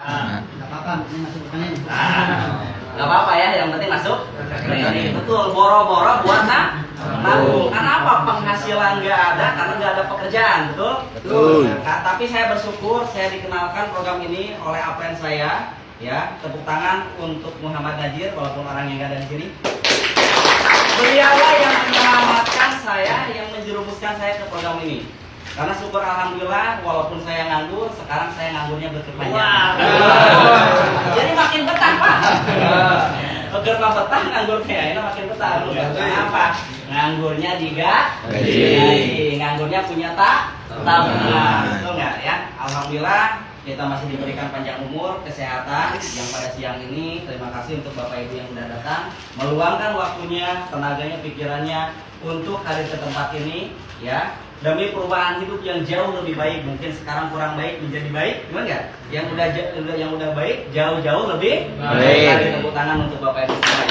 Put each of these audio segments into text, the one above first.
Nggak apa-apa, ini masuk angin. Nggak apa-apa ya, yang penting masuk. Ini betul, boro-boro buat nabung. Karena apa? Penghasilan nggak ada karena nggak ada pekerjaan, betul? Betul. Nah, tapi saya bersyukur saya dikenalkan program ini oleh apren saya. Ya, tepuk tangan untuk Muhammad Najir, walaupun orang yang nggak ada di sini. Beliaulah yang menyelamatkan saya, yang menjerumuskan saya ke program ini. Karena syukur alhamdulillah, walaupun saya nganggur, sekarang saya nganggurnya berkepanjangan. Jadi makin betah, Pak. Agar mah betah nganggurnya, ini makin betah. Kenapa? Nganggurnya digaji, nganggurnya punya tabungan, betul nggak ya? Alhamdulillah kita masih diberikan panjang umur, kesehatan. Yang pada siang ini terima kasih untuk Bapak Ibu yang sudah datang, meluangkan waktunya, tenaganya, pikirannya untuk hadir ke tempat ini, ya. Demi perubahan hidup yang jauh lebih baik. Mungkin sekarang kurang baik menjadi baik, gimana nggak? Yang udah baik jauh-jauh lebih baik. Tepuk tangan untuk Bapak Ibu semua.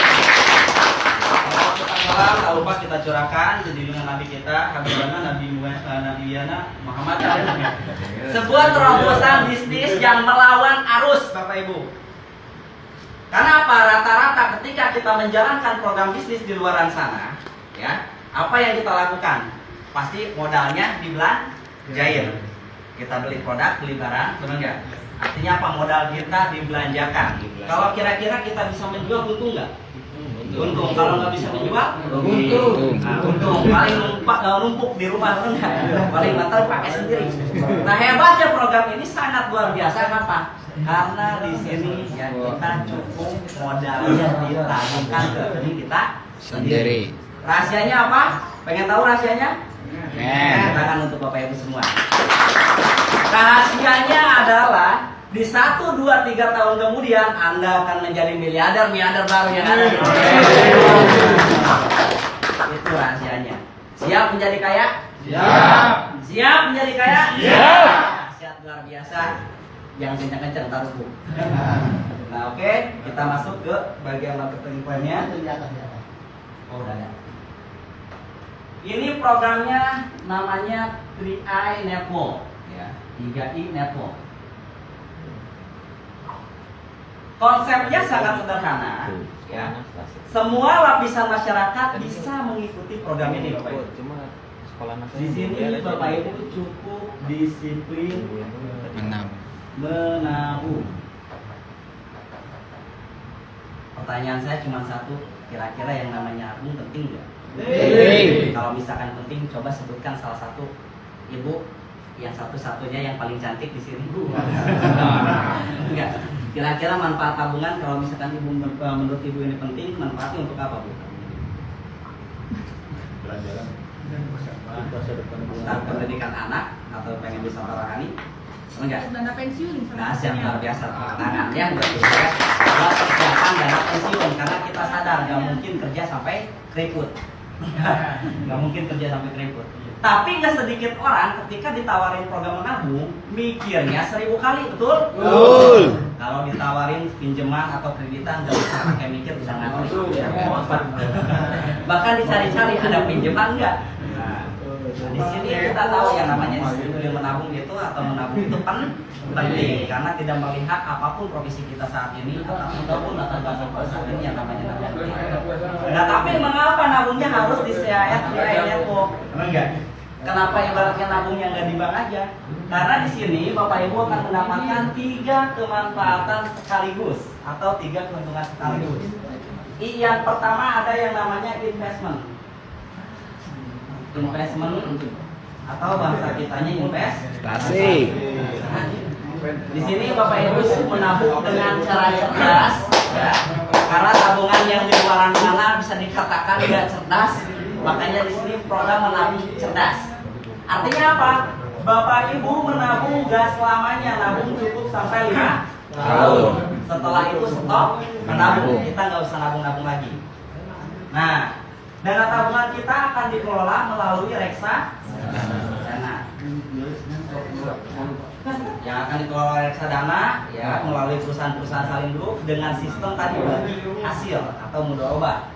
Salam, tak lupa kita curahkan junjungan Nabi kita, Habibana Nabiyana Muhammad. Sebuah terobosan bisnis yang melawan arus, Bapak Ibu. Karena apa? Rata-rata ketika kita menjalankan program bisnis di luaran sana, ya, apa yang kita lakukan? Pasti modalnya dibelanjain. Kita beli produk, beli barang, benar nggak? Artinya apa? Modal kita dibelanjakan. Kalau kira-kira kita bisa menjual, untung nggak? Untung. Kalau nggak bisa menjual, untung. Nah, untung. Paling numpuk di rumah, benar nggak? Paling mantar pakai sendiri. Nah, hebatnya program ini sangat luar biasa. Kenapa? Karena di sini ya kita cukup modalnya ditabungkan ke rekening kita sendiri. Rahasianya apa? Pengen tahu rahasianya? Tangan untuk Bapak Ibu semua. Rahasianya adalah di 1, 2, 3 tahun kemudian Anda akan menjadi miliarder baru yang ada di Indonesia. Itu rahasianya. Siap menjadi kaya? Siap. Siap menjadi kaya? Siap. Siap luar biasa. Yang kencang-kencang taruh Bu. Nah, oke, kita masuk ke bagian marketing plan-nya. Oh, udah ya. Ini programnya namanya 3i Network, ya, 3i Network. Konsepnya sangat sederhana, ya. Semua lapisan masyarakat bisa mengikuti program ini, Bapak Ibu. Di sini Bapak Ibu cukup disiplin menabung. Pertanyaan saya cuma satu, kira-kira yang namanya nabung penting nggak? Kalau misalkan penting, coba sebutkan salah satu ibu yang satu-satunya yang paling cantik di sini. Enggak. Kira-kira manfaat tabungan kalau misalkan ibu menurut ibu ini penting, manfaatnya untuk apa, Bu? Jalan-jalan. Untuk pendidikan anak atau pengen bisa rohani? Enggak. Dana pensiun. Nah, yang luar biasa tangan yang bersukses buat persiapan dana pensiun, karena kita sadar nggak mungkin kerja sampai keriput. Nggak mungkin kerja sampai keriput. Tapi nggak sedikit orang ketika ditawarin program menabung mikirnya 1000 kali, betul? Betul. Kalau ditawarin pinjaman atau kreditan nggak usah pakai mikir, bisa ngatur. Bahkan dicari-cari ada pinjaman nggak? Nah, di sini kita tahu yang namanya disiplin menabung itu atau menabung itu penting karena tidak melihat apapun profesi kita saat ini ataupun latar belakang saat ini yang namanya nabung. Nah, tapi mengapa nabungnya harus di CAF di Network? Enggak. Kenapa ibaratnya nabungnya nggak di bank aja? Karena di sini Bapak Ibu akan mendapatkan 3 kemanfaatan sekaligus atau 3 keuntungan sekaligus. Yang pertama ada yang namanya investment atau bahasa kitanya investasi. Di sini Bapak Ibu menabung dengan cara cerdas, ya. Karena tabungan yang di luar sana bisa dikatakan tidak cerdas, makanya di sini program menabung cerdas. Artinya apa? Bapak Ibu menabung gak selamanya, nabung cukup sampai 5 tahun. Setelah itu stop menabung, kita nggak usah nabung-nabung lagi. Nah, dana tabungan kita akan dikelola melalui reksadana. Yang akan dikelola reksadana ya melalui perusahaan-perusahaan saling grup dengan sistem tadi bagi hasil atau mudharabah.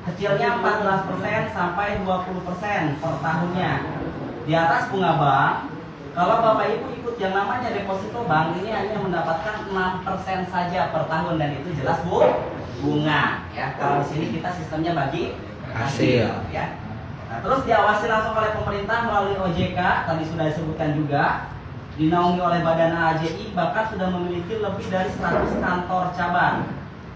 Kecilnya 14% sampai 20% per tahunnya. Di atas bunga bank, Kalau Bapak Ibu ikut yang namanya deposito bank, ini hanya mendapatkan 6% saja per tahun, dan itu jelas bunga ya. Kalau di sini kita sistemnya bagi hasil ya. Nah, terus diawasi langsung oleh pemerintah melalui OJK, tadi sudah disebutkan juga, dinaungi oleh Badan AJI, bahkan sudah memiliki lebih dari 100 kantor cabang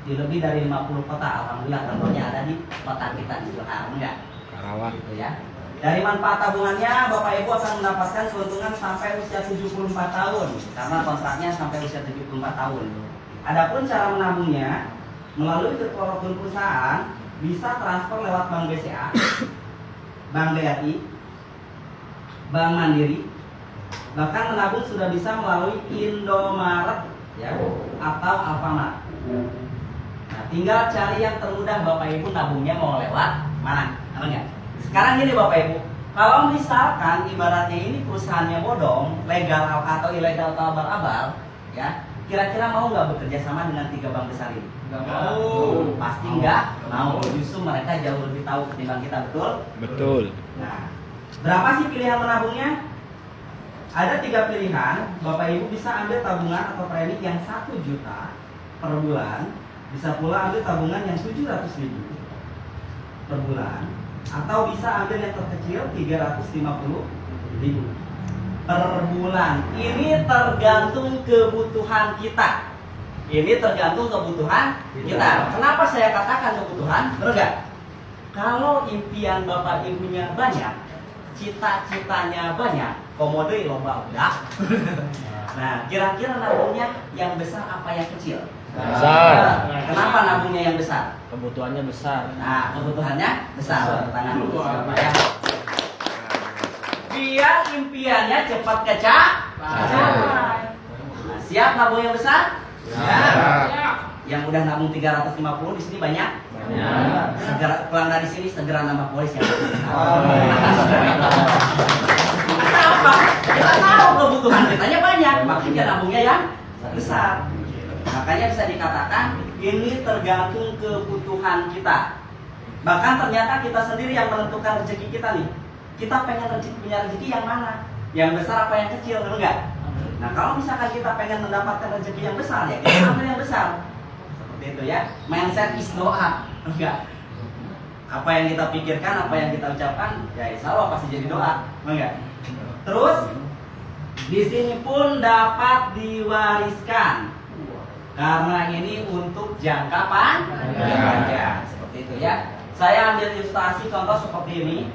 di lebih dari 50 kota. Alhamdulillah kantornya ada di kota kita di Karawang. gitu ya. Dari manfaat tabungannya, Bapak Ibu akan mendapatkan keuntungan sampai usia 74 tahun karena kontraknya sampai usia 74 tahun. Adapun cara menabungnya melalui telepon perusahaan, bisa transfer lewat Bank BCA, Bank BRI, Bank Mandiri, bahkan menabung sudah bisa melalui Indomaret ya, atau Alfamart. Nah, tinggal cari yang termudah Bapak Ibu nabungnya mau lewat mana, namanya. Sekarang gini Bapak Ibu, kalau misalkan ibaratnya ini perusahaannya bodong, legal atau ilegal atau abal-abal, ya, kira-kira mau nggak bekerja sama dengan 3 bank besar ini? Nggak mau. Pasti nggak mau. Justru mereka jauh lebih tahu ketimbang kita, betul? Betul. Nah, berapa sih pilihan menabungnya? Ada 3 pilihan. Bapak Ibu bisa ambil tabungan atau premi yang 1 juta per bulan, bisa pula ambil tabungan yang 700.000 per bulan, atau bisa ambil yang terkecil 350.000 per bulan. Ini tergantung kebutuhan kita. Ini tergantung kebutuhan kita. Kenapa saya katakan kebutuhan? Benar nggak? Kalau impian Bapak Ibunya banyak, cita-citanya banyak, komode lomba udah. Nah, kira-kira nabungnya yang besar apa yang kecil? Besar. Kenapa nabungnya yang besar? Kebutuhannya besar. Nah, kebutuhannya besar. Tangan dulu siapa ya? Biar impiannya cepat kecapai. Nah, siap nabung yang besar? Siap. Yang udah nabung 350 di sini banyak? Banyak. Segera pulang dari sini segera nambah polis ya. Kenapa? Kita tahu kebutuhan kitanya banyak, makanya nabungnya yang besar. Makanya bisa dikatakan ini tergantung kebutuhan kita. Bahkan ternyata kita sendiri yang menentukan rezeki kita nih. Kita pengen punya rezeki yang mana? Yang besar apa yang kecil, benar nggak? Nah, kalau misalkan kita pengen mendapatkan rezeki yang besar, ya kita ambil yang besar. Seperti itu ya. Mindset is doa, enggak? Apa yang kita pikirkan, apa yang kita ucapkan, ya insya Allah pasti jadi doa, enggak? Terus di sini pun dapat diwariskan. Karena ini untuk jangka panjang, seperti itu ya. Saya ambil ilustrasi contoh seperti ini.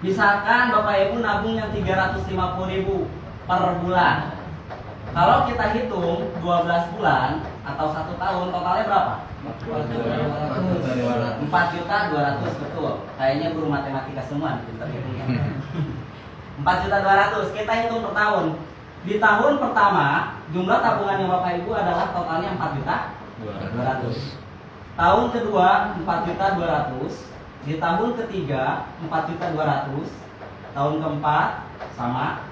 Misalkan Bapak Ibu nabung yang 350.000 per bulan. Kalau kita hitung 12 bulan atau 1 tahun, totalnya berapa? 4.200.000, betul. Kayaknya guru matematika semua pintar hitungnya. 4.200.000 kita hitung per tahun. Di tahun pertama, jumlah tabungannya Bapak Ibu adalah totalnya 4.200.000. Tahun kedua 4.200.000. Di tahun ketiga 4.200.000. Tahun keempat sama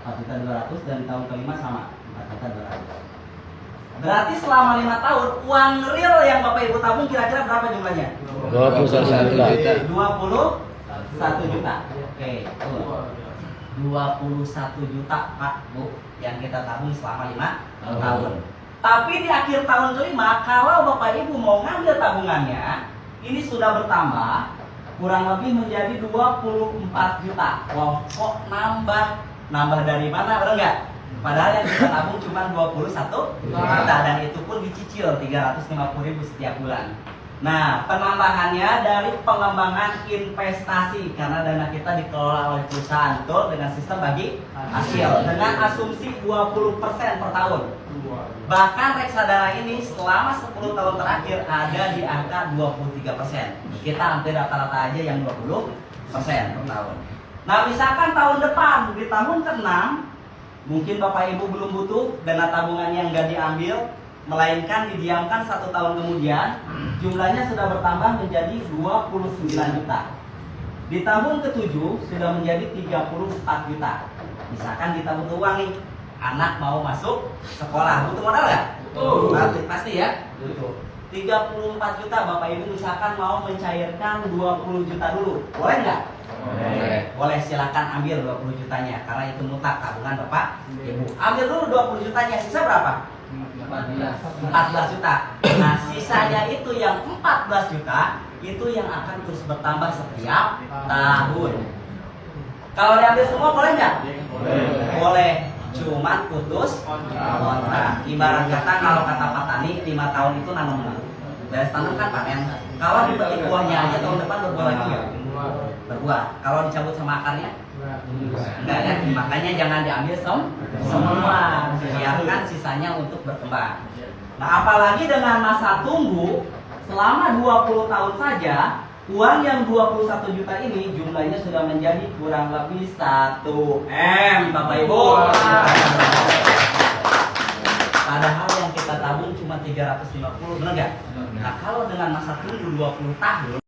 4.200.000, dan di tahun kelima sama 4.200.000. Berarti selama 5 tahun uang real yang Bapak Ibu tabung kira-kira berapa jumlahnya? 21 juta. 21 juta. Oke, tuh. 21 juta Pak Bu yang kita tabung selama 5 tahun. Tapi di akhir tahun kelima, kalau Bapak Ibu mau ngambil tabungannya, ini sudah bertambah kurang lebih menjadi 24 juta. Wow, kok nambah? Nambah dari mana? Benar nggak? Padahal yang kita tabung cuma 21 juta, dan itu pun dicicil 350.000 setiap bulan. Nah, penambahannya dari pengembangan investasi karena dana kita dikelola oleh perusahaan, betul, dengan sistem bagi hasil dengan asumsi 20% per tahun. Bahkan reksadana ini selama 10 tahun terakhir ada di angka 23%. Kita hampir rata-rata aja yang 20% per tahun. Nah, misalkan tahun depan di tahun ke-6 mungkin Bapak Ibu belum butuh dana tabungan yang nggak diambil, melainkan didiamkan 1 tahun kemudian, jumlahnya sudah bertambah menjadi 29 juta. Di tahun ke-7 sudah menjadi 34 juta. Misalkan kita butuh uang nih, anak mau masuk sekolah, butuh modal nggak? Butuh. Pasti ya? Butuh. 34 juta Bapak Ibu misalkan mau mencairkan 20 juta dulu, boleh nggak? Boleh, silakan ambil 20 jutanya karena itu mutlak tabungan Bapak Ibu. Ambil dulu 20 jutanya, sisa berapa? 14 juta. Nah, sisanya itu yang 14 juta itu yang akan terus bertambah setiap tahun. Kalau diambil semua boleh nggak? Boleh. Cuman putus kontrak. Ibarat kata kalau kata Pak Tani 5 tahun itu nanam dulu. Dari tanam kan panen. Kalau dipetik buahnya aja tahun depan berbuah lagi ya? Berbuah. Kalau dicabut sama akarnya? Enggak ya. Makanya jangan diambil semua. Biarkan sisanya untuk berkembang. Nah, apalagi dengan masa tunggu selama 20 tahun saja, uang yang 21 juta ini jumlahnya sudah menjadi kurang lebih 1 M, Bapak Ibu. Padahal yang kita tabung cuma 350, benar nggak? Nah, kalau dengan masa tunggu 20 tahun,